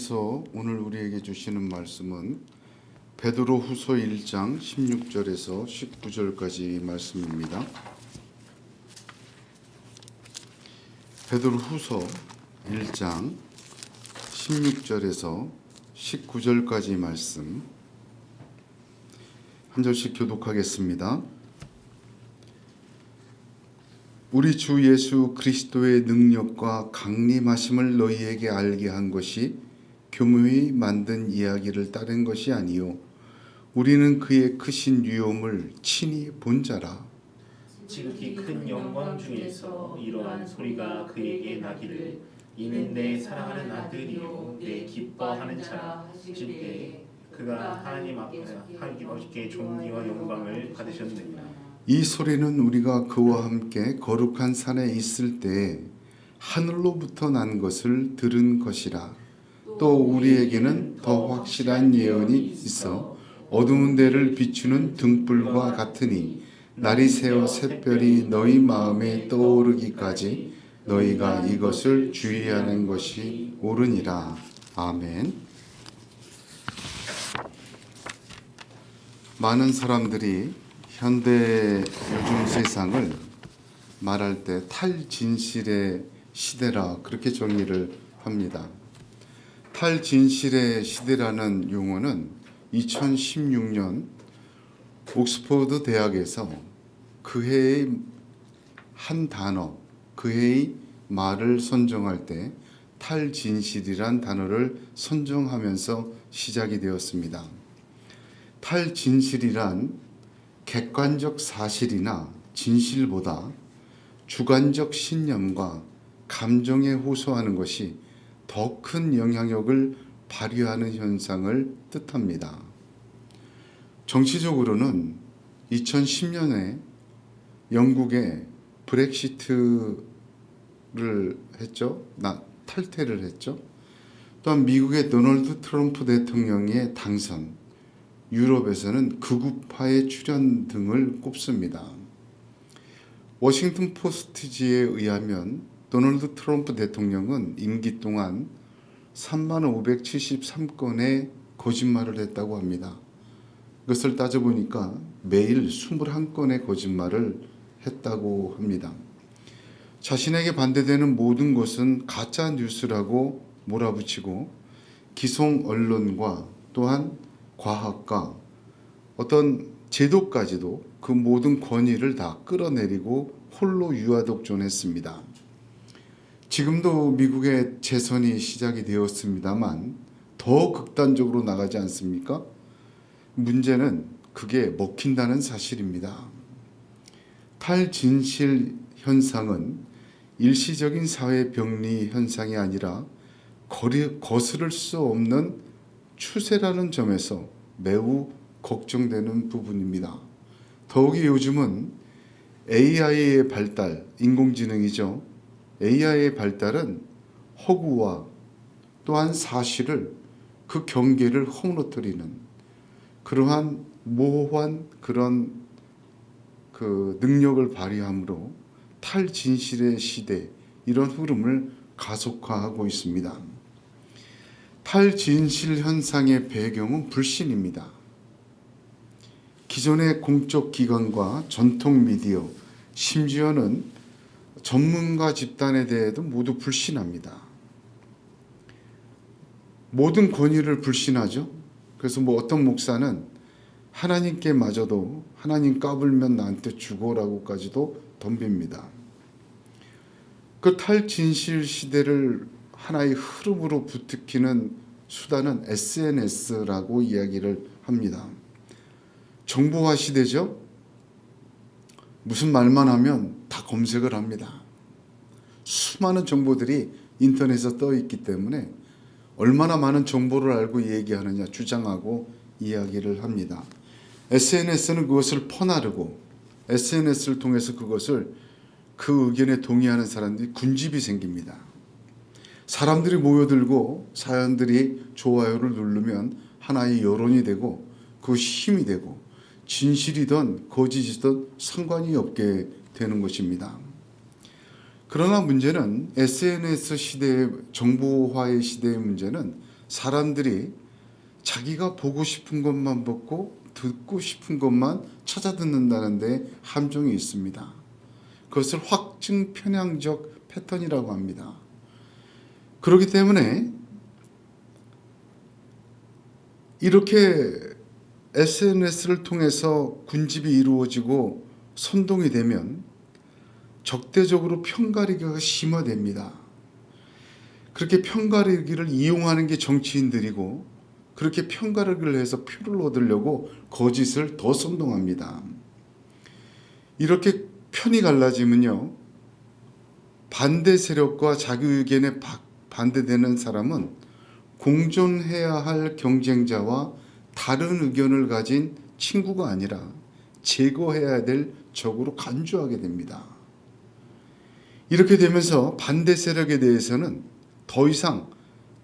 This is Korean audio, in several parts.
하나님께서 오늘 우리에게 주시는 말씀은 베드로후서 1장 16절에서 19절까지 말씀입니다. 베드로후서 1장 16절에서 19절까지 말씀 한 절씩 교독하겠습니다. 우리 주 예수 그리스도의 능력과 강림하심을 너희에게 알게 한 것이 교묘히 만든 이야기를 따른 것이 아니요 우리는 그의 크신 위엄을 친히 본 자라. 지극히 큰 영광 중에서 이러한 소리가 그에게 나기를 이는 내 사랑하는 아들이요 내 기뻐하는 자라 하실 때에 그가 하나님 아버지께 존귀와 영광을 받으셨느니라. 이 소리는 우리가 그와 함께 거룩한 산에 있을 때에 하늘로부터 난 것을 들은 것이라. 또 우리에게는 더 확실한 예언이 있어 어두운 데를 비추는 등불과 같으니 날이 새어 샛별이 너희 마음에 떠오르기까지 너희가 이것을 주의하는 것이 옳으니라. 아멘. 많은 사람들이 현대 요즘 세상을 말할 때 탈진실의 시대라 그렇게 정의를 합니다. 탈진실의 시대라는 용어는 2016년 옥스퍼드 대학에서 그 해의 한 단어, 그 해의 말을 선정할 때 탈진실이란 단어를 선정하면서 시작이 되었습니다. 탈진실이란 객관적 사실이나 진실보다 주관적 신념과 감정에 호소하는 것이 더 큰 영향력을 발휘하는 현상을 뜻합니다. 정치적으로는 2010년에 영국의 브렉시트를 했죠. 탈퇴를 했죠. 또한 미국의 도널드 트럼프 대통령의 당선, 유럽에서는 극우파의 출현 등을 꼽습니다. 워싱턴 포스트지에 의하면 도널드 트럼프 대통령은 임기 동안 3573건의 거짓말을 했다고 합니다. 그것을 따져보니까 매일 21건의 거짓말을 했다고 합니다. 자신에게 반대되는 모든 것은 가짜 뉴스라고 몰아붙이고 기성 언론과 또한 과학과 어떤 제도까지도 그 모든 권위를 다 끌어내리고 홀로 유아독존했습니다. 지금도 미국의 재선이 시작이 되었습니다만 더 극단적으로 나가지 않습니까? 문제는 그게 먹힌다는 사실입니다. 탈진실 현상은 일시적인 사회 병리 현상이 아니라 거스를 수 없는 추세라는 점에서 매우 걱정되는 부분입니다. 더욱이 요즘은 AI의 발달, 인공지능이죠. AI의 발달은 허구와 또한 사실을 그 경계를 허무너뜨리는 그러한 모호한 그런 그 능력을 발휘함으로 탈진실의 시대 이런 흐름을 가속화하고 있습니다. 탈진실 현상의 배경은 불신입니다. 기존의 공적 기관과 전통 미디어, 심지어는 전문가 집단에 대해도 모두 불신합니다. 모든 권위를 불신하죠. 그래서 어떤 목사는 하나님께마저도 하나님 까불면 나한테 죽어라고까지도 덤빕니다. 그 탈진실 시대를 하나의 흐름으로 부추기는 수단은 SNS라고 이야기를 합니다. 정보화 시대죠. 무슨 말만 하면 다 검색을 합니다. 수많은 정보들이 인터넷에 떠 있기 때문에 얼마나 많은 정보를 알고 얘기하느냐 주장하고 이야기를 합니다. SNS는 그것을 퍼나르고 SNS를 통해서 그것을 그 의견에 동의하는 사람들이 군집이 생깁니다. 사람들이 모여들고 사연들이 좋아요를 누르면 하나의 여론이 되고 그것이 힘이 되고 진실이든 거짓이든 상관이 없게 되는 것입니다. 그러나 문제는 SNS 시대의 정보화의 시대의 문제는 사람들이 자기가 보고 싶은 것만 보고 듣고 싶은 것만 찾아 듣는다는데 함정이 있습니다. 그것을 확증 편향적 패턴이라고 합니다. 그렇기 때문에 이렇게 SNS를 통해서 군집이 이루어지고 선동이 되면 적대적으로 편가르기가 심화됩니다. 그렇게 편가르기를 이용하는 게 정치인들이고, 그렇게 편가르기를 해서 표를 얻으려고 거짓을 더 선동합니다. 이렇게 편이 갈라지면요, 반대 세력과 자기 의견에 반대되는 사람은 공존해야 할 경쟁자와 다른 의견을 가진 친구가 아니라 제거해야 될 적으로 간주하게 됩니다. 이렇게 되면서 반대 세력에 대해서는 더 이상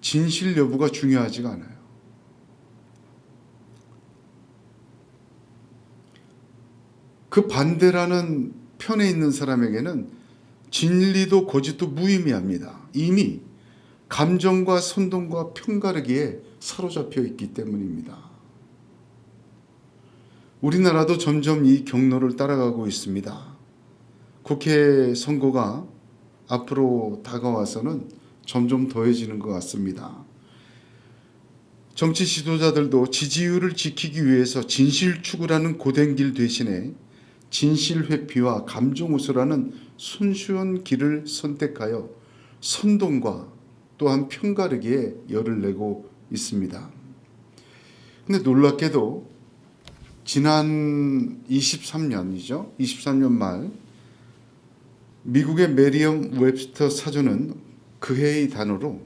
진실 여부가 중요하지가 않아요. 그 반대라는 편에 있는 사람에게는 진리도 거짓도 무의미합니다. 이미 감정과 선동과 편가르기에 사로잡혀 있기 때문입니다. 우리나라도 점점 이 경로를 따라가고 있습니다. 국회 선거가 앞으로 다가와서는 점점 더해지는 것 같습니다. 정치 지도자들도 지지율을 지키기 위해서 진실 추구라는 고된 길 대신에 진실 회피와 감정 호소라는 순수한 길을 선택하여 선동과 또한 편가르기에 열을 내고 있습니다. 근데 놀랍게도 지난 23년 말 미국의 메리엄 웹스터 사전은 그 해의 단어로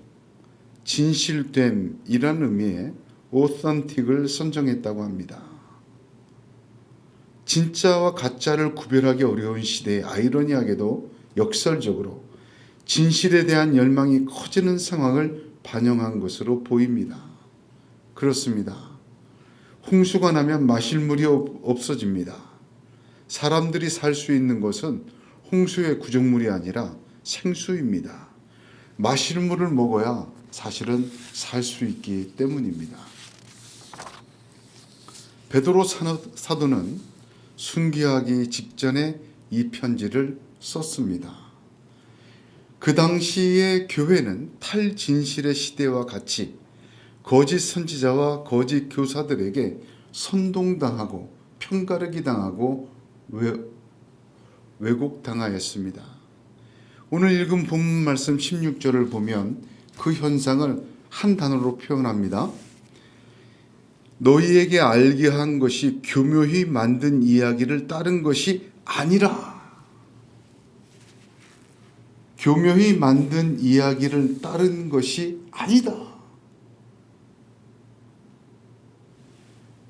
진실됨이라는 의미의 authentic을 선정했다고 합니다. 진짜와 가짜를 구별하기 어려운 시대에 아이러니하게도 역설적으로 진실에 대한 열망이 커지는 상황을 반영한 것으로 보입니다. 그렇습니다. 홍수가 나면 마실 물이 없어집니다. 사람들이 살 수 있는 것은 홍수의 구정물이 아니라 생수입니다. 마실 물을 먹어야 사실은 살 수 있기 때문입니다. 베드로 사도는 순교하기 직전에 이 편지를 썼습니다. 그 당시의 교회는 탈진실의 시대와 같이 거짓 선지자와 거짓 교사들에게 선동당하고 편가르기 당하고 왜곡당하였습니다. 오늘 읽은 본문 말씀 16절을 보면 그 현상을 한 단어로 표현합니다. 너희에게 알게 한 것이 교묘히 만든 이야기를 따른 것이 아니라. 교묘히 만든 이야기를 따른 것이 아니다.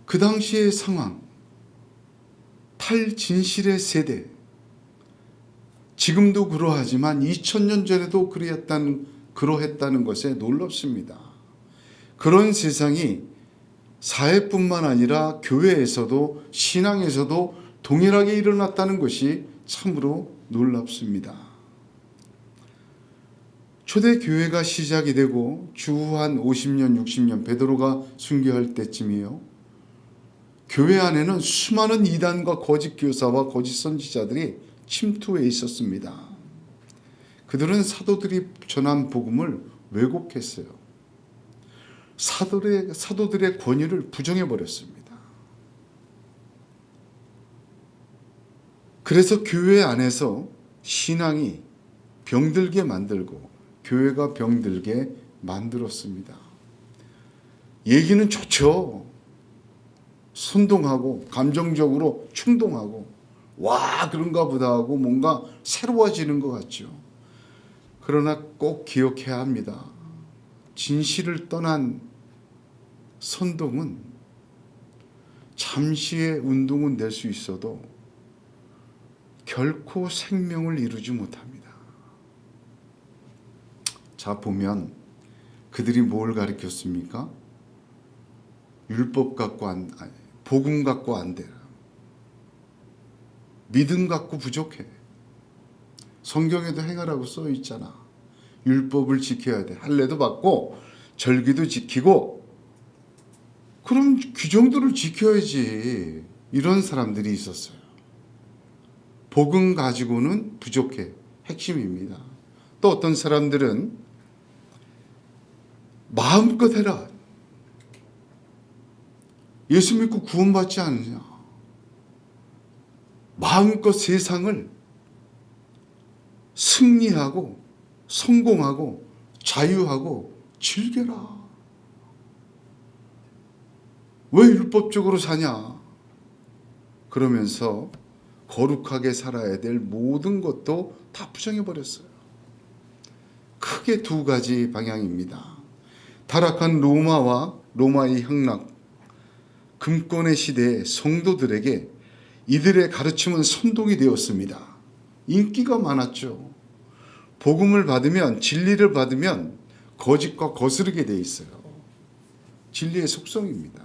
그 당시의 상황, 탈진실의 세대, 지금도 그러하지만 2000년 전에도 그러했다는 것에 놀랍습니다. 그런 세상이 사회뿐만 아니라 교회에서도 신앙에서도 동일하게 일어났다는 것이 참으로 놀랍습니다. 초대교회가 시작이 되고 주후 한 50년, 60년 베드로가 순교할 때쯤이에요. 교회 안에는 수많은 이단과 거짓 교사와 거짓 선지자들이 침투해 있었습니다. 그들은 사도들이 전한 복음을 왜곡했어요. 사도들의 권위를 부정해버렸습니다. 그래서 교회 안에서 신앙이 병들게 만들고 교회가 병들게 만들었습니다. 얘기는 좋죠. 선동하고 감정적으로 충동하고 와 그런가 보다 하고 뭔가 새로워지는 것 같죠. 그러나 꼭 기억해야 합니다. 진실을 떠난 선동은 잠시의 운동은 낼 수 있어도 결코 생명을 이루지 못합니다. 자 보면 그들이 뭘 가르쳤습니까? 율법 갖고 복음 갖고 안 되라. 믿음 갖고 부족해. 성경에도 행하라고 써 있잖아. 율법을 지켜야 돼. 할례도 받고 절기도 지키고 그럼 규정들을 지켜야지. 이런 사람들이 있었어요. 복음 가지고는 부족해. 핵심입니다. 또 어떤 사람들은 마음껏 해라. 예수 믿고 구원받지 않느냐. 마음껏 세상을 승리하고 성공하고 자유하고 즐겨라. 왜 율법적으로 사냐? 그러면서 거룩하게 살아야 될 모든 것도 다 부정해버렸어요. 크게 두 가지 방향입니다. 타락한 로마와 로마의 향락, 금권의 시대에 성도들에게 이들의 가르침은 선동이 되었습니다. 인기가 많았죠. 복음을 받으면, 진리를 받으면 거짓과 거스르게 돼 있어요. 진리의 속성입니다.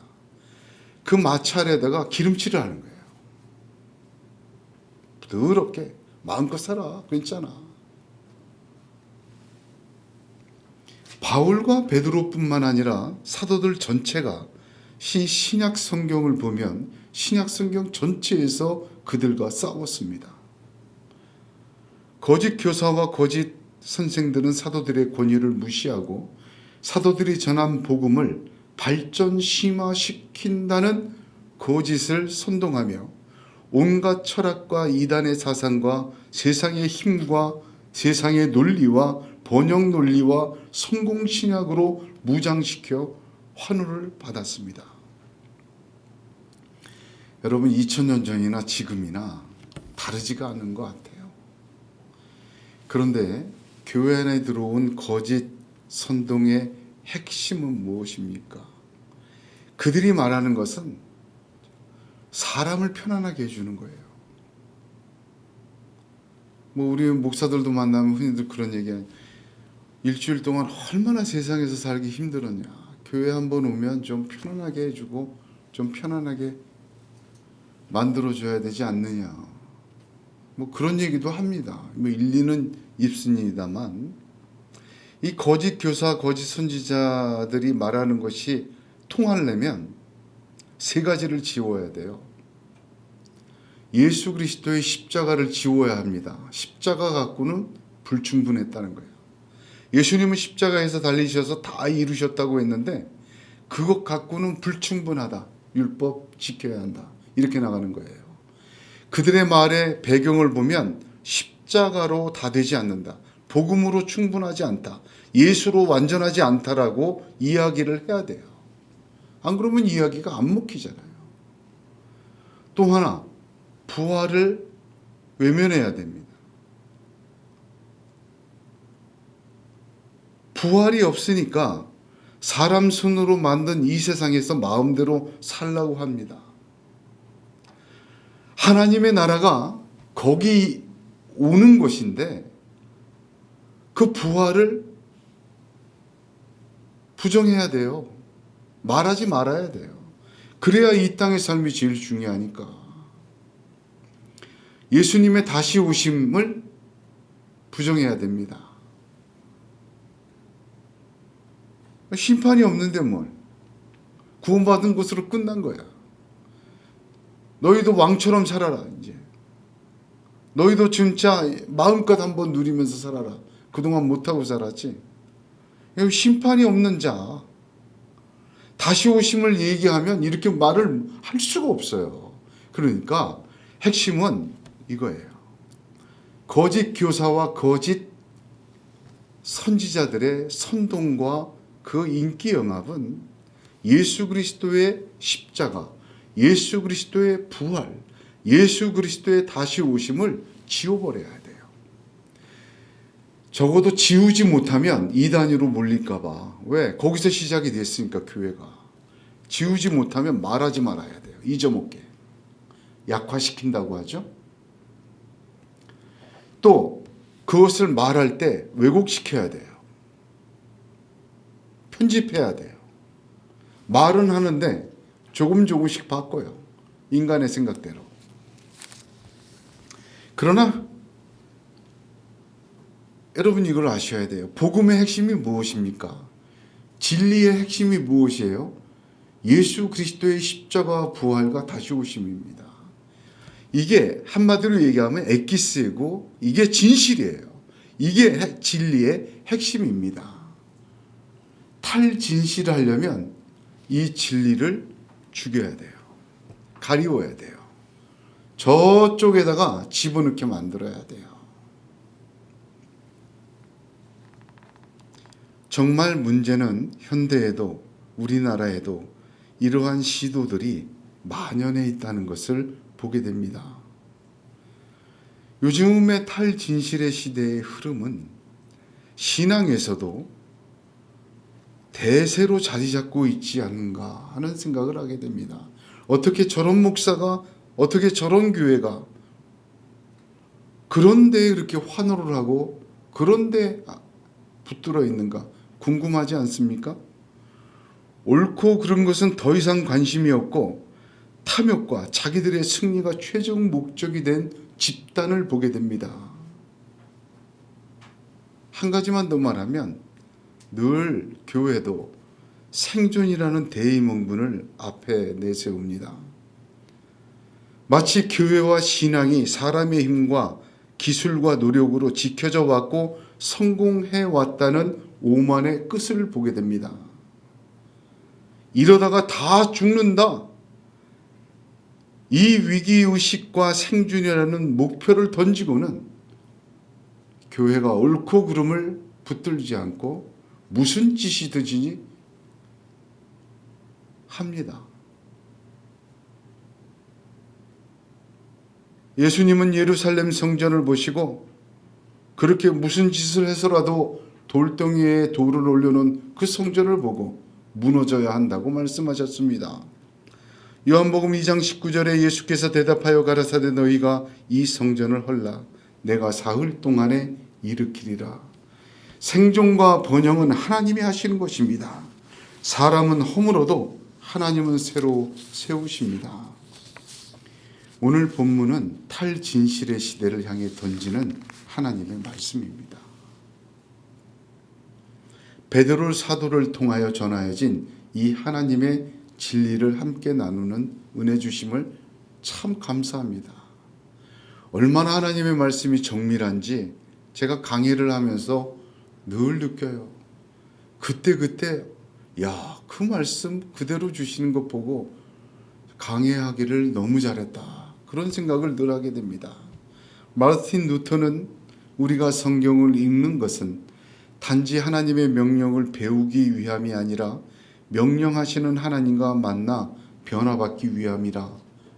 그 마찰에다가 기름칠을 하는 거예요. 더럽게 마음껏 살아. 괜찮아. 바울과 베드로뿐만 아니라 사도들 전체가 신약 성경을 보면 신약 성경 전체에서 그들과 싸웠습니다. 거짓 교사와 거짓 선생들은 사도들의 권위를 무시하고 사도들이 전한 복음을 발전심화시킨다는 거짓을 선동하며 온갖 철학과 이단의 사상과 세상의 힘과 세상의 논리와 번역 논리와 성공신약으로 무장시켜 환호를 받았습니다. 여러분 2000년 전이나 지금이나 다르지가 않은 것 같아요. 그런데 교회 안에 들어온 거짓 선동의 핵심은 무엇입니까? 그들이 말하는 것은 사람을 편안하게 해주는 거예요. 우리 목사들도 만나면 흔히들 그런 얘기해요. 일주일 동안 얼마나 세상에서 살기 힘들었냐. 교회 한번 오면 좀 편안하게 해주고 좀 편안하게 만들어줘야 되지 않느냐. 그런 얘기도 합니다. 일리는 있습니다만 이 거짓 교사, 거짓 선지자들이 말하는 것이 통하려면 세 가지를 지워야 돼요. 예수 그리스도의 십자가를 지워야 합니다. 십자가 갖고는 불충분했다는 거예요. 예수님은 십자가에서 달리셔서 다 이루셨다고 했는데 그것 갖고는 불충분하다. 율법 지켜야 한다. 이렇게 나가는 거예요. 그들의 말의 배경을 보면 십자가로 다 되지 않는다. 복음으로 충분하지 않다. 예수로 완전하지 않다라고 이야기를 해야 돼요. 안 그러면 이야기가 안 먹히잖아요. 또 하나, 부활을 외면해야 됩니다. 부활이 없으니까 사람 손으로 만든 이 세상에서 마음대로 살라고 합니다. 하나님의 나라가 거기 오는 것인데 그 부활을 부정해야 돼요. 말하지 말아야 돼요. 그래야 이 땅의 삶이 제일 중요하니까. 예수님의 다시 오심을 부정해야 됩니다. 심판이 없는데 뭘. 구원받은 것으로 끝난 거야. 너희도 왕처럼 살아라. 이제 너희도 진짜 마음껏 한번 누리면서 살아라. 그동안 못하고 살았지. 심판이 없는 자, 다시 오심을 얘기하면 이렇게 말을 할 수가 없어요. 그러니까 핵심은 이거예요. 거짓 교사와 거짓 선지자들의 선동과 그 인기 영합은 예수 그리스도의 십자가, 예수 그리스도의 부활, 예수 그리스도의 다시 오심을 지워버려야 돼요. 적어도 지우지 못하면 이단으로 몰릴까 봐. 왜? 거기서 시작이 됐으니까 교회가. 지우지 못하면 말하지 말아야 돼요. 잊어먹게. 약화시킨다고 하죠. 또 그것을 말할 때 왜곡시켜야 돼요. 편집해야 돼요. 말은 하는데 조금씩 바꿔요. 인간의 생각대로. 그러나 여러분 이걸 아셔야 돼요. 복음의 핵심이 무엇입니까? 진리의 핵심이 무엇이에요? 예수 그리스도의 십자가 부활과 다시 오심입니다. 이게 한마디로 얘기하면 엑기스고 이게 진실이에요. 이게 진리의 핵심입니다. 탈진실하려면 이 진리를 죽여야 돼요. 가리워야 돼요. 저쪽에다가 집어넣게 만들어야 돼요. 정말 문제는 현대에도 우리나라에도 이러한 시도들이 만연해 있다는 것을 보게 됩니다. 요즘의 탈진실의 시대의 흐름은 신앙에서도 대세로 자리 잡고 있지 않은가 하는 생각을 하게 됩니다. 어떻게 저런 목사가, 어떻게 저런 교회가 그런데 이렇게 환호를 하고 그런데 붙들어 있는가 궁금하지 않습니까? 옳고 그른 것은 더 이상 관심이 없고 탐욕과 자기들의 승리가 최종 목적이 된 집단을 보게 됩니다. 한 가지만 더 말하면 늘 교회도 생존이라는 대의문군을 앞에 내세웁니다. 마치 교회와 신앙이 사람의 힘과 기술과 노력으로 지켜져 왔고 성공해 왔다는 오만의 끝을 보게 됩니다. 이러다가 다 죽는다. 이 위기의식과 생존이라는 목표를 던지고는 교회가 옳고 그름을 붙들지 않고 무슨 짓이든지 합니다. 예수님은 예루살렘 성전을 보시고 그렇게 무슨 짓을 해서라도 돌덩이에 돌을 올려놓은 그 성전을 보고 무너져야 한다고 말씀하셨습니다. 요한복음 2장 19절에 예수께서 대답하여 가라사대 너희가 이 성전을 헐라 내가 사흘 동안에 일으키리라. 생존과 번영은 하나님이 하시는 것입니다. 사람은 허물어도 하나님은 새로 세우십니다. 오늘 본문은 탈진실의 시대를 향해 던지는 하나님의 말씀입니다. 베드로 사도를 통하여 전하여진 이 하나님의 진리를 함께 나누는 은혜 주심을 참 감사합니다. 얼마나 하나님의 말씀이 정밀한지 제가 강의를 하면서 늘 느껴요. 그때 그 말씀 그대로 주시는 것 보고 강의하기를 너무 잘했다. 그런 생각을 늘 하게 됩니다. 마르틴 루터는 우리가 성경을 읽는 것은 단지 하나님의 명령을 배우기 위함이 아니라 명령하시는 하나님과 만나 변화받기 위함이라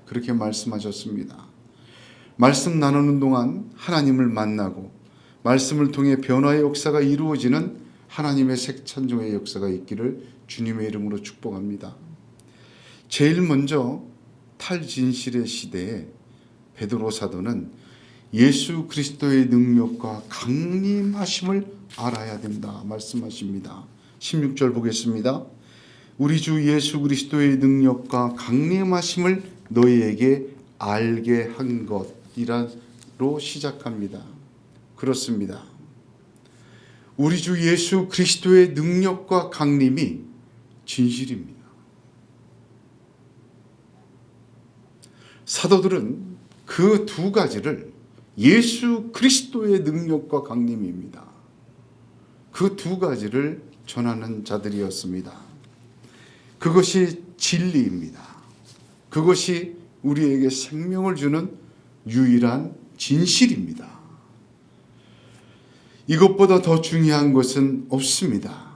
그렇게 말씀하셨습니다. 말씀 나누는 동안 하나님을 만나고 말씀을 통해 변화의 역사가 이루어지는 하나님의 색찬종의 역사가 있기를 주님의 이름으로 축복합니다. 제일 먼저 탈진실의 시대에 베드로 사도는 예수 그리스도의 능력과 강림하심을 알아야 된다 말씀하십니다. 16절 보겠습니다. 우리 주 예수 그리스도의 능력과 강림하심을 너희에게 알게 한 것이라로 시작합니다. 그렇습니다. 우리 주 예수 그리스도의 능력과 강림이 진실입니다. 사도들은 그 두 가지를 예수 그리스도의 능력과 강림입니다. 그 두 가지를 전하는 자들이었습니다. 그것이 진리입니다. 그것이 우리에게 생명을 주는 유일한 진실입니다. 이것보다 더 중요한 것은 없습니다.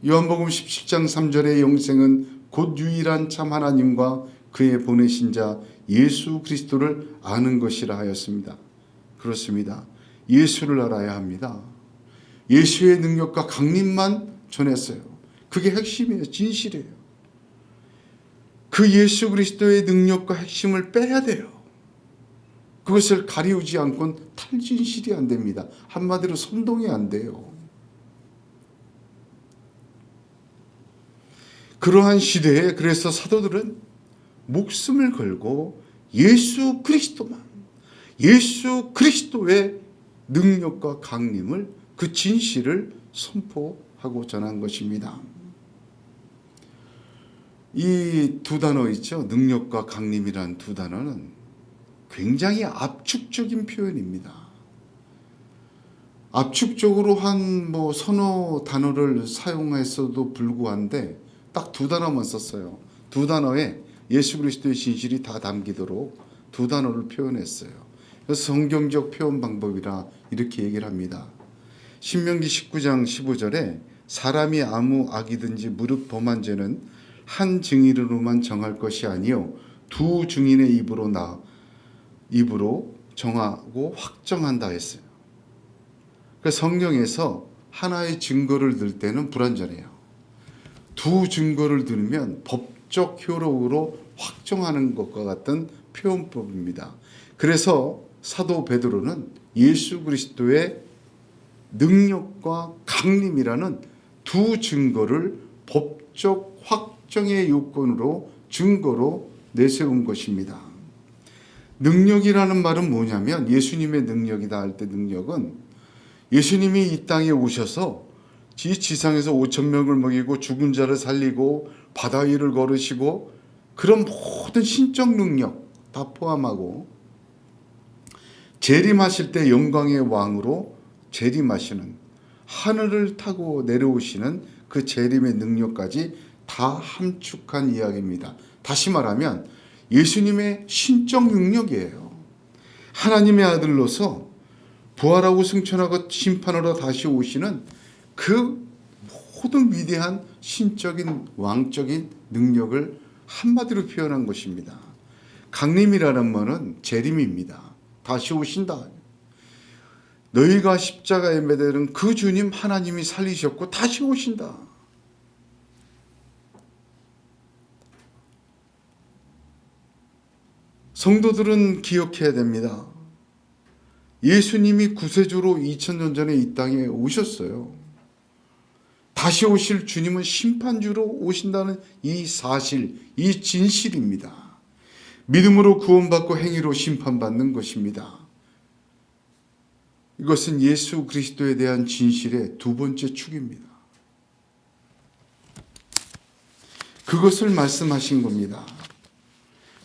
요한복음 17장 3절의 영생은 곧 유일한 참 하나님과 그의 보내신 자 예수 그리스도를 아는 것이라 하였습니다. 그렇습니다. 예수를 알아야 합니다. 예수의 능력과 강림만 전했어요. 그게 핵심이에요. 진실이에요. 그 예수 그리스도의 능력과 핵심을 빼야 돼요. 그것을 가리우지 않고는 탈진실이 안 됩니다. 한마디로 선동이 안 돼요. 그러한 시대에 그래서 사도들은 목숨을 걸고 예수 그리스도만, 예수 그리스도의 능력과 강림을 그 진실을 선포하고 전한 것입니다. 이 두 단어 있죠. 능력과 강림이라는 두 단어는 굉장히 압축적인 표현입니다. 압축적으로 한 뭐 서너 단어를 사용했어도 불구한데 딱 두 단어만 썼어요. 두 단어에 예수 그리스도의 진실이 다 담기도록 두 단어를 표현했어요. 그래서 성경적 표현 방법이라 이렇게 얘기를 합니다. 신명기 19장 15절에 사람이 아무 악이든지 무릇 범한 죄는 한 증인으로만 정할 것이 아니요 두 증인의 입으로 정하고 확정한다 했어요. 그러니까 성경에서 하나의 증거를 들 때는 불완전해요. 두 증거를 들으면 법적 효력으로 확정하는 것과 같은 표현법입니다. 그래서 사도 베드로는 예수 그리스도의 능력과 강림이라는 두 증거를 법적 확정의 요건으로 증거로 내세운 것입니다. 능력이라는 말은 뭐냐면 예수님의 능력이다 할 때 능력은 예수님이 이 땅에 오셔서 지상에서 5천 명을 먹이고 죽은 자를 살리고 바다 위를 걸으시고 그런 모든 신적 능력 다 포함하고 재림하실 때 영광의 왕으로 재림하시는 하늘을 타고 내려오시는 그 재림의 능력까지 다 함축한 이야기입니다. 다시 말하면 예수님의 신적 능력이에요. 하나님의 아들로서 부활하고 승천하고 심판으로 다시 오시는 그 모든 위대한 신적인 왕적인 능력을 한마디로 표현한 것입니다. 강림이라는 말은 재림입니다. 다시 오신다. 너희가 십자가에 매달은 그 주님 하나님이 살리셨고 다시 오신다. 성도들은 기억해야 됩니다. 예수님이 구세주로 2000년 전에 이 땅에 오셨어요. 다시 오실 주님은 심판주로 오신다는 이 사실, 이 진실입니다. 믿음으로 구원받고 행위로 심판받는 것입니다. 이것은 예수 그리스도에 대한 진실의 두 번째 축입니다. 그것을 말씀하신 겁니다.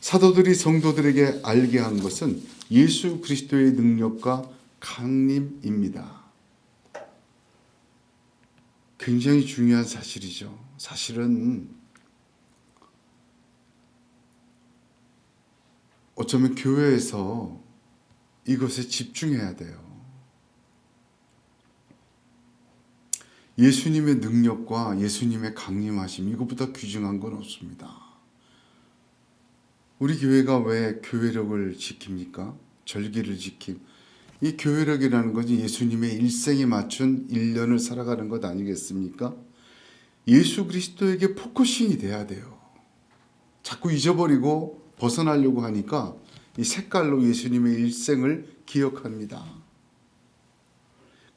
사도들이 성도들에게 알게 한 것은 예수 그리스도의 능력과 강림입니다. 굉장히 중요한 사실이죠. 사실은 어쩌면 교회에서 이것에 집중해야 돼요. 예수님의 능력과 예수님의 강림하심 이것보다 귀중한 건 없습니다. 우리 교회가 왜 교회력을 지킵니까? 절기를 지킴. 이 교회력이라는 것이 예수님의 일생에 맞춘 1년을 살아가는 것 아니겠습니까? 예수 그리스도에게 포커싱이 돼야 돼요. 자꾸 잊어버리고 벗어나려고 하니까 이 색깔로 예수님의 일생을 기억합니다.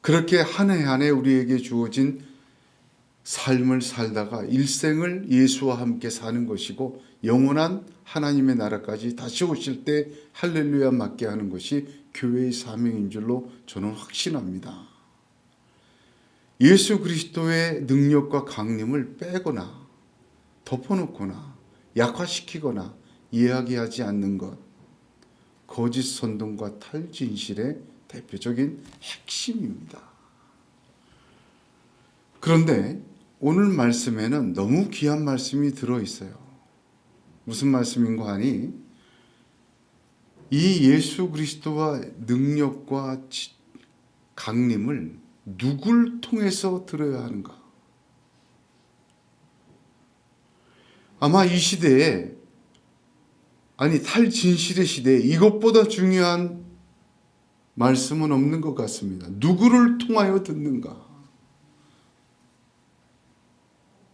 그렇게 한 해 한 해 우리에게 주어진 삶을 살다가 일생을 예수와 함께 사는 것이고 영원한 하나님의 나라까지 다시 오실 때 할렐루야 맞게 하는 것이 교회의 사명인 줄로 저는 확신합니다. 예수 그리스도의 능력과 강림을 빼거나 덮어놓거나 약화시키거나 이야기하지 않는 것, 거짓 선동과 탈진실의 대표적인 핵심입니다. 그런데 오늘 말씀에는 너무 귀한 말씀이 들어있어요. 무슨 말씀인가 하니 이 예수 그리스도와 능력과 강림을 누굴 통해서 들어야 하는가? 아마 이 시대에 탈진실의 시대에 이것보다 중요한 말씀은 없는 것 같습니다. 누구를 통하여 듣는가?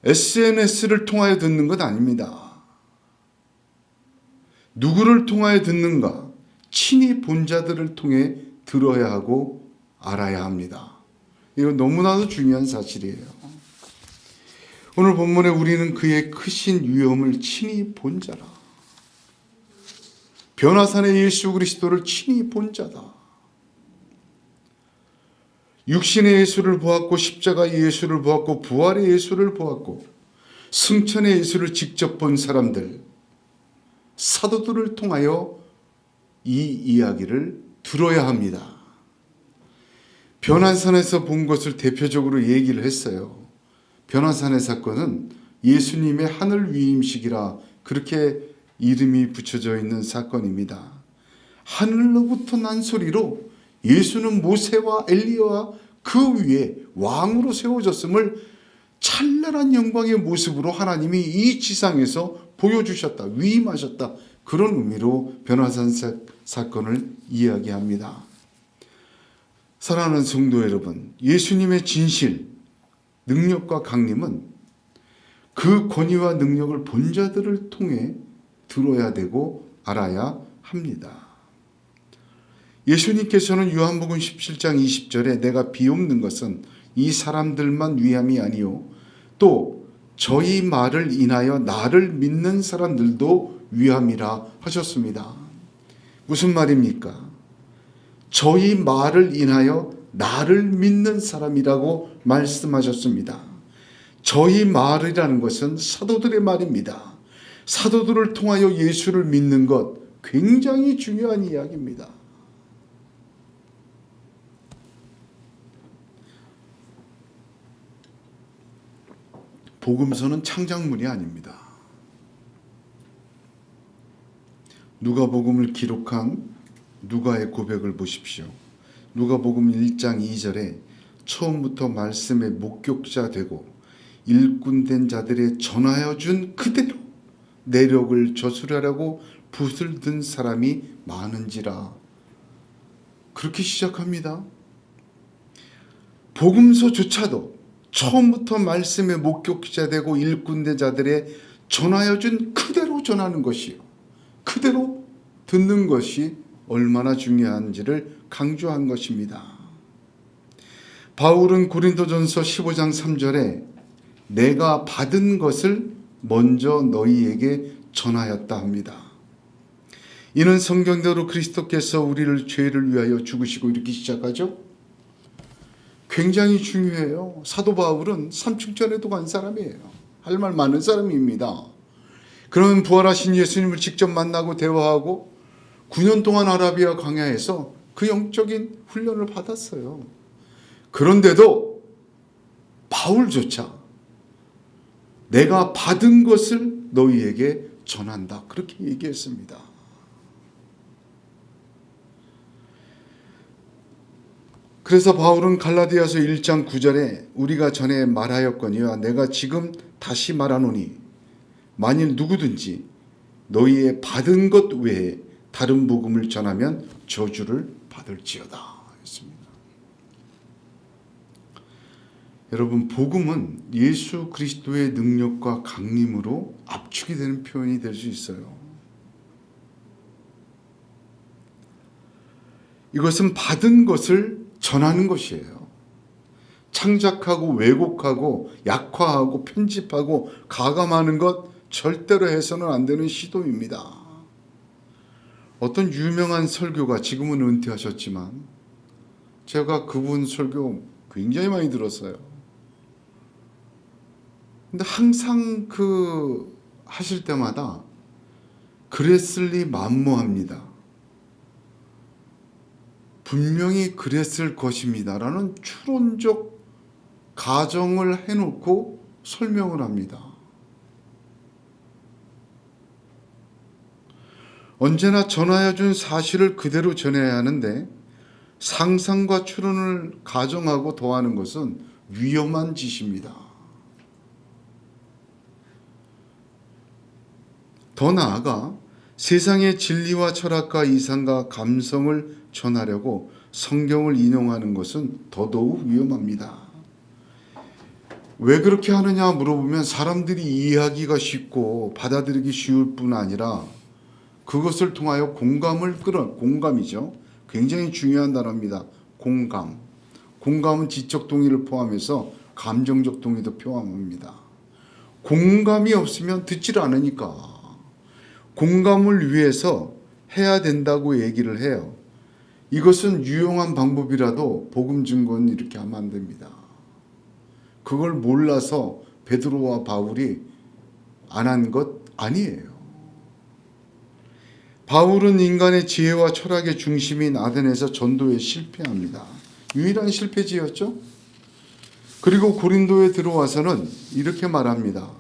SNS를 통하여 듣는 것 아닙니다. 누구를 통하여 듣는가? 친히 본 자들을 통해 들어야 하고 알아야 합니다. 이건 너무나도 중요한 사실이에요. 오늘 본문에 우리는 그의 크신 위엄을 친히 본 자라. 변화산의 예수 그리스도를 친히 본 자다. 육신의 예수를 보았고 십자가의 예수를 보았고 부활의 예수를 보았고 승천의 예수를 직접 본 사람들, 사도들을 통하여 이 이야기를 들어야 합니다. 변화산에서 본 것을 대표적으로 얘기를 했어요. 변화산의 사건은 예수님의 하늘 위임식이라 그렇게 이름이 붙여져 있는 사건입니다. 하늘로부터 난 소리로 예수는 모세와 엘리야와 그 위에 왕으로 세워졌음을 찬란한 영광의 모습으로 하나님이 이 지상에서 보여주셨다, 위임하셨다. 그런 의미로 변화산 사건을 이야기합니다. 사랑하는 성도 여러분, 예수님의 진실, 능력과 강림은 그 권위와 능력을 본 자들을 통해 들어야 되고 알아야 합니다. 예수님께서는 요한복음 17장 20절에 내가 비옵는 것은 이 사람들만 위함이 아니요 또 저희 말을 인하여 나를 믿는 사람들도 위함이라 하셨습니다. 무슨 말입니까? 저희 말을 인하여 나를 믿는 사람이라고 말씀하셨습니다. 저희 말이라는 것은 사도들의 말입니다. 사도들을 통하여 예수를 믿는 것 굉장히 중요한 이야기입니다. 복음서는 창작물이 아닙니다. 누가복음을 기록한 누가의 고백을 보십시오. 누가복음 1장 2절에 처음부터 말씀의 목격자 되고 일꾼된 자들의 전하여 준 그대로 내력을 저술하려고 붓을 든 사람이 많은지라. 그렇게 시작합니다. 복음서조차도 처음부터 말씀의 목격자 되고 일꾼된 자들의 전하여 준 그대로 전하는 것이요, 그대로 듣는 것이 얼마나 중요한지를 강조한 것입니다. 바울은 고린도전서 15장 3절에 내가 받은 것을 먼저 너희에게 전하였다 합니다. 이는 성경대로 그리스도께서 우리를 죄를 위하여 죽으시고 이렇게 시작하죠. 굉장히 중요해요. 사도 바울은 삼층전에도 간 사람이에요. 할 말 많은 사람입니다. 그러면 부활하신 예수님을 직접 만나고 대화하고 9년 동안 아라비아 광야에서 그 영적인 훈련을 받았어요. 그런데도 바울조차 내가 받은 것을 너희에게 전한다, 그렇게 얘기했습니다. 그래서 바울은 갈라디아서 1장 9절에 우리가 전에 말하였거니와 내가 지금 다시 말하노니 만일 누구든지 너희의 받은 것 외에 다른 복음을 전하면 저주를 받을지어다 했습니다. 여러분, 복음은 예수 그리스도의 능력과 강림으로 압축이 되는 표현이 될 수 있어요. 이것은 받은 것을 전하는 것이에요. 창작하고 왜곡하고 약화하고 편집하고 가감하는 것 절대로 해서는 안 되는 시도입니다. 어떤 유명한 설교가 지금은 은퇴하셨지만 제가 그분 설교 굉장히 많이 들었어요. 근데 항상 하실 때마다 그랬을리 만무합니다. 분명히 그랬을 것입니다라는 추론적 가정을 해놓고 설명을 합니다. 언제나 전하여 준 사실을 그대로 전해야 하는데 상상과 추론을 가정하고 더하는 것은 위험한 짓입니다. 더 나아가 세상의 진리와 철학과 이상과 감성을 전하려고 성경을 인용하는 것은 더더욱 위험합니다. 왜 그렇게 하느냐 물어보면 사람들이 이해하기가 쉽고 받아들이기 쉬울 뿐 아니라 그것을 통하여 공감이죠. 굉장히 중요한 단어입니다. 공감. 공감은 지적 동의를 포함해서 감정적 동의도 포함합니다. 공감이 없으면 듣질 않으니까 공감을 위해서 해야 된다고 얘기를 해요. 이것은 유용한 방법이라도 복음 증거는 이렇게 하면 안 됩니다. 그걸 몰라서 베드로와 바울이 안 한 것 아니에요. 바울은 인간의 지혜와 철학의 중심인 아덴에서 전도에 실패합니다. 유일한 실패지였죠. 그리고 고린도에 들어와서는 이렇게 말합니다.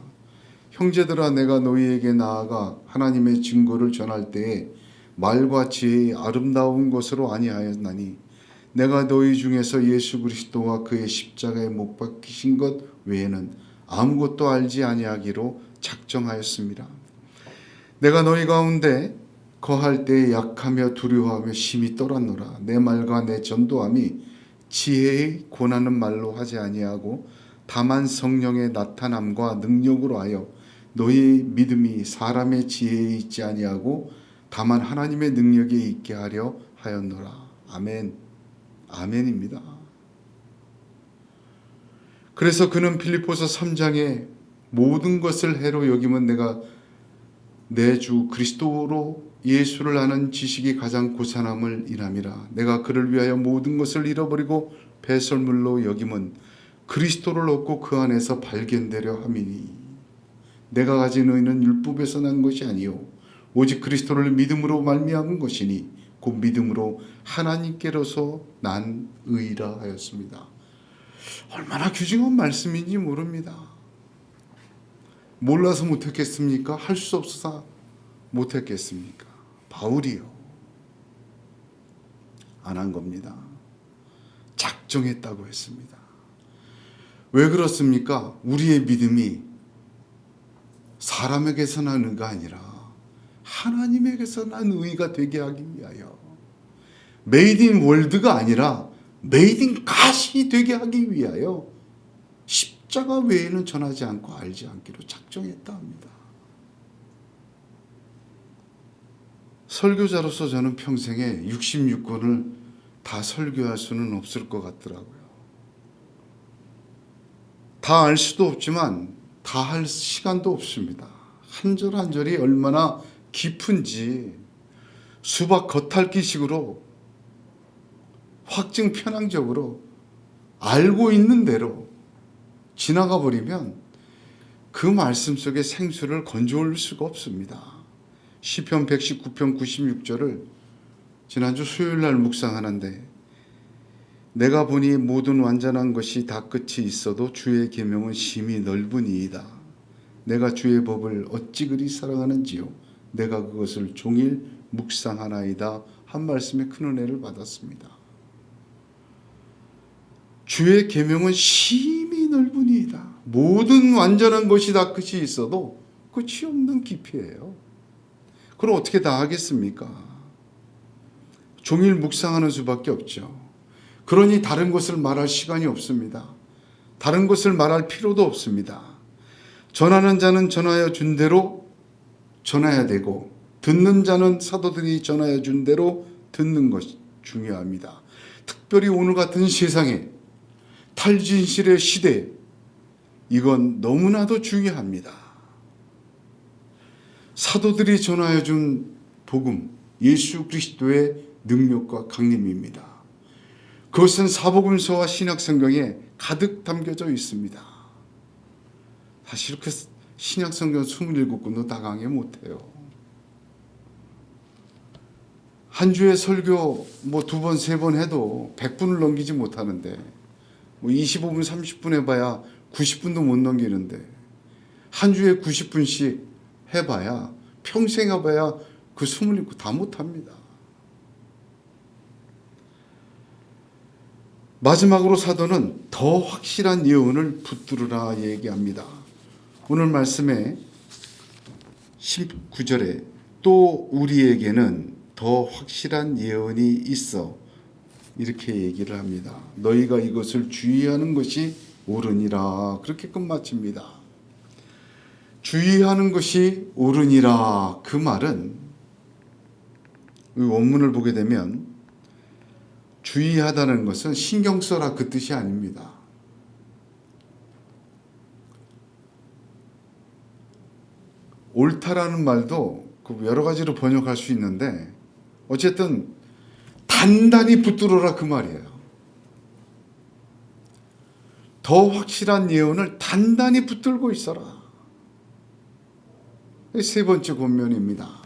형제들아, 내가 너희에게 나아가 하나님의 증거를 전할 때에 말과 지혜의 아름다운 것으로 아니하였나니 내가 너희 중에서 예수 그리스도와 그의 십자가에 못 박히신 것 외에는 아무것도 알지 아니하기로 작정하였습니다. 내가 너희 가운데 거할 때에 약하며 두려워하며 심히 떨었노라. 내 말과 내 전도함이 지혜의 권하는 말로 하지 아니하고 다만 성령의 나타남과 능력으로 하여 너희 믿음이 사람의 지혜에 있지 아니하고 다만 하나님의 능력에 있게 하려 하였노라. 아멘. 아멘입니다. 그래서 그는 빌립보서 3장에 모든 것을 해로 여기면 내가 내 주 그리스도로 예수를 아는 지식이 가장 고산함을 인함이라. 내가 그를 위하여 모든 것을 잃어버리고 배설물로 여김은 그리스도를 얻고 그 안에서 발견되려 함이니 내가 가진 의는 율법에서 난 것이 아니요 오직 그리스도를 믿음으로 말미암은 것이니 곧 믿음으로 하나님께로서 난 의라 하였습니다. 얼마나 귀중한 말씀인지 모릅니다. 몰라서 못했겠습니까? 할 수 없어서 못했겠습니까? 바울이요. 안 한 겁니다. 작정했다고 했습니다. 왜 그렇습니까? 우리의 믿음이 사람에게서 난 의가 아니라 하나님에게서 난 의가 되게 하기 위하여 메이드 인 월드가 아니라 메이드 인 갓이 되게 하기 위하여 십자가 외에는 전하지 않고 알지 않기로 작정했다 합니다. 설교자로서 저는 평생에 66권을 다 설교할 수는 없을 것 같더라고요. 다 알 수도 없지만 다 할 시간도 없습니다. 한 절 한 절이 얼마나 깊은지 수박 겉핥기식으로 확증 편향적으로 알고 있는 대로 지나가 버리면 그 말씀 속에 생수를 건져올 수가 없습니다. 시편 119편 96절을 지난주 수요일 날 묵상하는데 내가 보니 모든 완전한 것이 다 끝이 있어도 주의 계명은 심히 넓으니이다. 내가 주의 법을 어찌 그리 사랑하는지요. 내가 그것을 종일 묵상하나이다. 한 말씀에 큰 은혜를 받았습니다. 주의 계명은 심히 넓으니이다. 모든 완전한 것이 다 끝이 있어도 끝이 없는 깊이예요. 그럼 어떻게 다 하겠습니까? 종일 묵상하는 수밖에 없죠. 그러니 다른 것을 말할 시간이 없습니다. 다른 것을 말할 필요도 없습니다. 전하는 자는 전하여 준 대로 전해야 되고 듣는 자는 사도들이 전하여 준 대로 듣는 것이 중요합니다. 특별히 오늘 같은 세상에 탈진실의 시대에 이건 너무나도 중요합니다. 사도들이 전하여 준 복음, 예수 그리스도의 능력과 강림입니다. 그것은 사복음서와 신약성경에 가득 담겨져 있습니다. 사실 그 신약성경 27권도 다 강의 못해요. 한 주에 설교 두 번, 세 번 해도 100분을 넘기지 못하는데 25분, 30분 해봐야 90분도 못 넘기는데 한 주에 90분씩 해봐야 평생 해봐야 그 27권 다 못합니다. 마지막으로 사도는 더 확실한 예언을 붙들으라 얘기합니다. 오늘 말씀에 19절에 또 우리에게는 더 확실한 예언이 있어 이렇게 얘기를 합니다. 너희가 이것을 주의하는 것이 옳으니라. 그렇게 끝마칩니다. 주의하는 것이 옳으니라. 그 말은 원문을 보게 되면 주의하다는 것은 신경 써라 그 뜻이 아닙니다. 옳다라는 말도 여러 가지로 번역할 수 있는데 어쨌든 단단히 붙들어라 그 말이에요. 더 확실한 예언을 단단히 붙들고 있어라. 세 번째 권면입니다.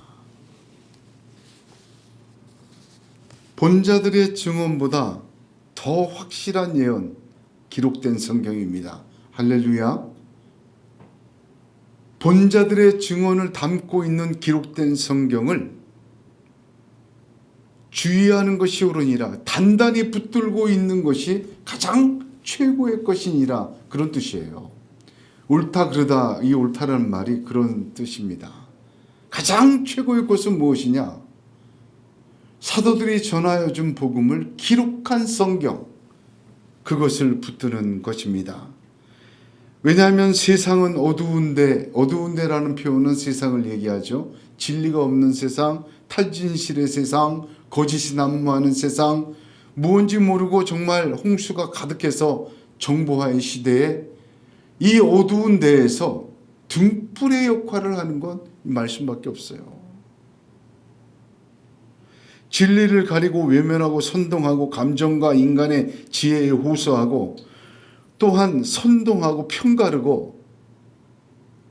본자들의 증언보다 더 확실한 예언 기록된 성경입니다. 할렐루야. 본자들의 증언을 담고 있는 기록된 성경을 주의하는 것이 옳으니라. 단단히 붙들고 있는 것이 가장 최고의 것이니라. 그런 뜻이에요. 옳다 그러다, 이 옳다라는 말이 그런 뜻입니다. 가장 최고의 것은 무엇이냐? 사도들이 전하여 준 복음을 기록한 성경, 그것을 붙드는 것입니다. 왜냐하면 세상은 어두운데라는 표현은 세상을 얘기하죠. 진리가 없는 세상, 탈진실의 세상, 거짓이 난무하는 세상, 무언지 모르고 정말 홍수가 가득해서 정보화의 시대에 이 어두운 데에서 등불의 역할을 하는 건 말씀밖에 없어요. 진리를 가리고 외면하고 선동하고 감정과 인간의 지혜에 호소하고 또한 선동하고 편가르고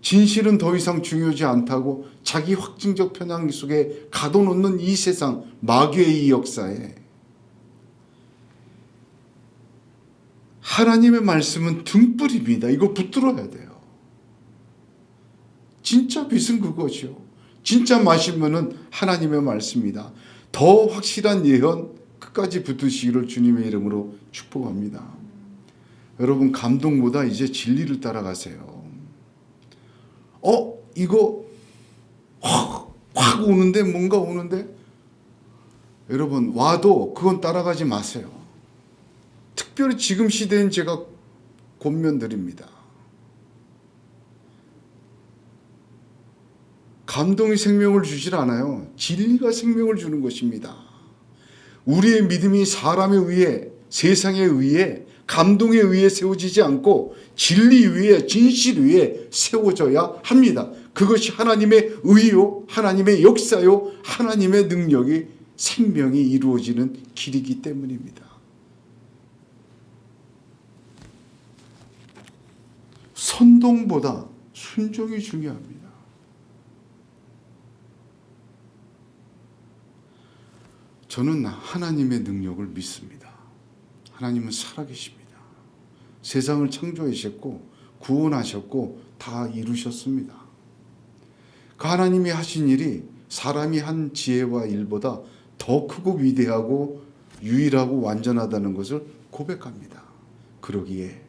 진실은 더 이상 중요하지 않다고 자기 확증적 편향 속에 가둬놓는 이 세상, 마귀의 이 역사에 하나님의 말씀은 등불입니다. 이거 붙들어야 돼요. 진짜 빛은 그거죠. 진짜 마시면은 하나님의 말씀이다. 더 확실한 예언 끝까지 붙드시기를 주님의 이름으로 축복합니다. 여러분, 감동보다 이제 진리를 따라가세요. 이거 확 오는데, 뭔가 오는데, 여러분 와도 그건 따라가지 마세요. 특별히 지금 시대엔 제가 권면드립니다. 감동이 생명을 주질 않아요. 진리가 생명을 주는 것입니다. 우리의 믿음이 사람에 의해, 세상에 의해, 감동에 의해 세워지지 않고 진리 위에, 진실 위에 세워져야 합니다. 그것이 하나님의 의요, 하나님의 역사요, 하나님의 능력이, 생명이 이루어지는 길이기 때문입니다. 선동보다 순종이 중요합니다. 저는 하나님의 능력을 믿습니다. 하나님은 살아계십니다. 세상을 창조하셨고 구원하셨고 다 이루셨습니다. 그 하나님이 하신 일이 사람이 한 지혜와 일보다 더 크고 위대하고 유일하고 완전하다는 것을 고백합니다. 그러기에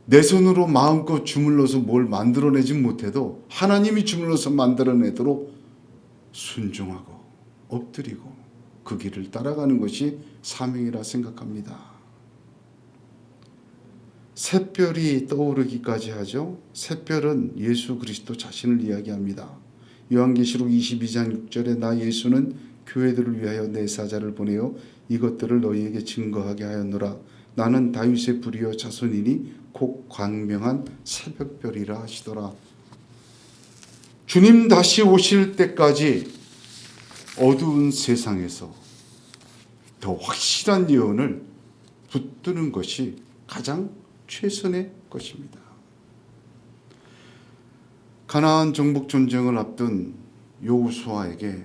내 손으로 마음껏 주물러서 뭘 만들어내지 못해도 하나님이 주물러서 만들어내도록 순종하고 엎드리고 그 길을 따라가는 것이 사명이라 생각합니다. 샛별이 떠오르기까지 하죠. 샛별은 예수 그리스도 자신을 이야기합니다. 요한계시록 22장 6절에 나 예수는 교회들을 위하여 내 사자를 보내어 이것들을 너희에게 증거하게 하였노라. 나는 다윗의 부리요 자손이니 곧 광명한 새벽별이라 하시더라. 주님 다시 오실 때까지 어두운 세상에서 더 확실한 예언을 붙드는 것이 가장 최선의 것입니다. 가나안 정복 전쟁을 앞둔 여호수아에게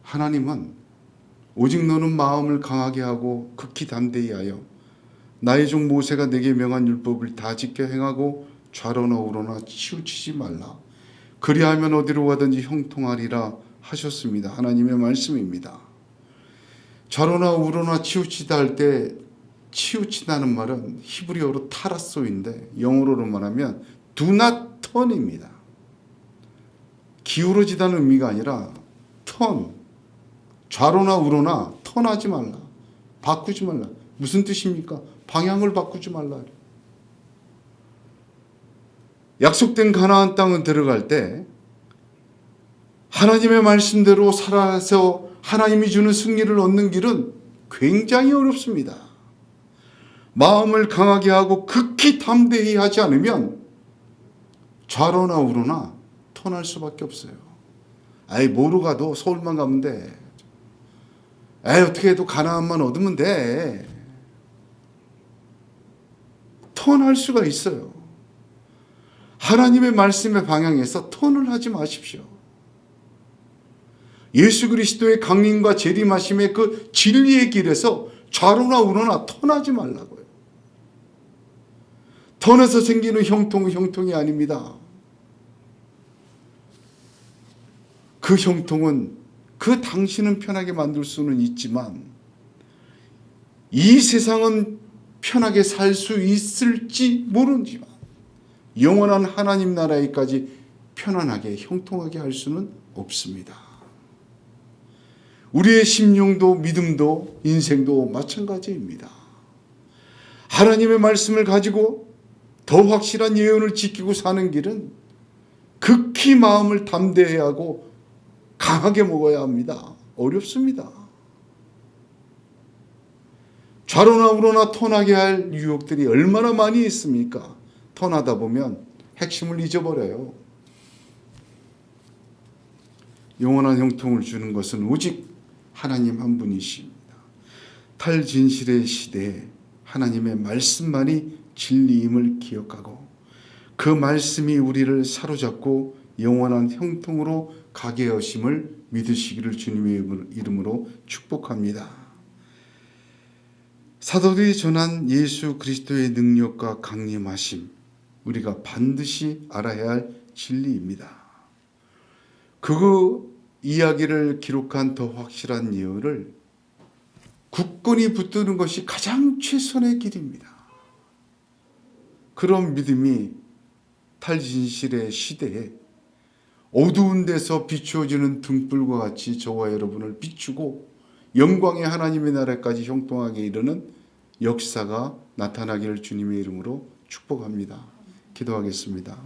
하나님은 오직 너는 마음을 강하게 하고 극히 담대히 하여 나의 종 모세가 내게 명한 율법을 다 지켜 행하고 좌로나 우로나 치우치지 말라. 그리하면 어디로 가든지 형통하리라 하셨습니다. 하나님의 말씀입니다. 좌로나 우로나 치우치다 할 때 치우치다는 말은 히브리어로 타라소인데 영어로 말하면 do not turn입니다. 기울어지다는 의미가 아니라 turn, 좌로나 우로나 턴하지 말라, 바꾸지 말라. 무슨 뜻입니까? 방향을 바꾸지 말라. 약속된 가나안 땅은 들어갈 때 하나님의 말씀대로 살아서 하나님이 주는 승리를 얻는 길은 굉장히 어렵습니다. 마음을 강하게 하고 극히 담대히 하지 않으면 좌로나 우로나 턴할 수밖에 없어요. 뭐로 가도 서울만 가면 돼. 어떻게 해도 가나안만 얻으면 돼. 턴할 수가 있어요. 하나님의 말씀의 방향에서 턴을 하지 마십시오. 예수 그리스도의 강림과 재림하심의 그 진리의 길에서 좌로나 우로나 턴하지 말라고요. 턴에서 생기는 형통은 형통이 아닙니다. 그 형통은 그 당신은 편하게 만들 수는 있지만 이 세상은 편하게 살 수 있을지 모르지만 영원한 하나님 나라에까지 편안하게 형통하게 할 수는 없습니다. 우리의 심령도 믿음도 인생도 마찬가지입니다. 하나님의 말씀을 가지고 더 확실한 예언을 지키고 사는 길은 극히 마음을 담대해야 하고 강하게 먹어야 합니다. 어렵습니다. 좌로나 우로나 턴하게 할 유혹들이 얼마나 많이 있습니까? 턴하다 보면 핵심을 잊어버려요. 영원한 형통을 주는 것은 오직 하나님 한 분이십니다. 탈진실의 시대에 하나님의 말씀만이 진리임을 기억하고 그 말씀이 우리를 사로잡고 영원한 형통으로 가게 하심을 믿으시기를 주님의 이름으로 축복합니다. 사도들이 전한 예수 그리스도의 능력과 강림하심, 우리가 반드시 알아야 할 진리입니다. 그 이야기를 기록한 더 확실한 예언을 굳건히 붙드는 것이 가장 최선의 길입니다. 그런 믿음이 탈진실의 시대에 어두운 데서 비추어지는 등불과 같이 저와 여러분을 비추고 영광의 하나님의 나라까지 형통하게 이르는 역사가 나타나기를 주님의 이름으로 축복합니다. 기도하겠습니다.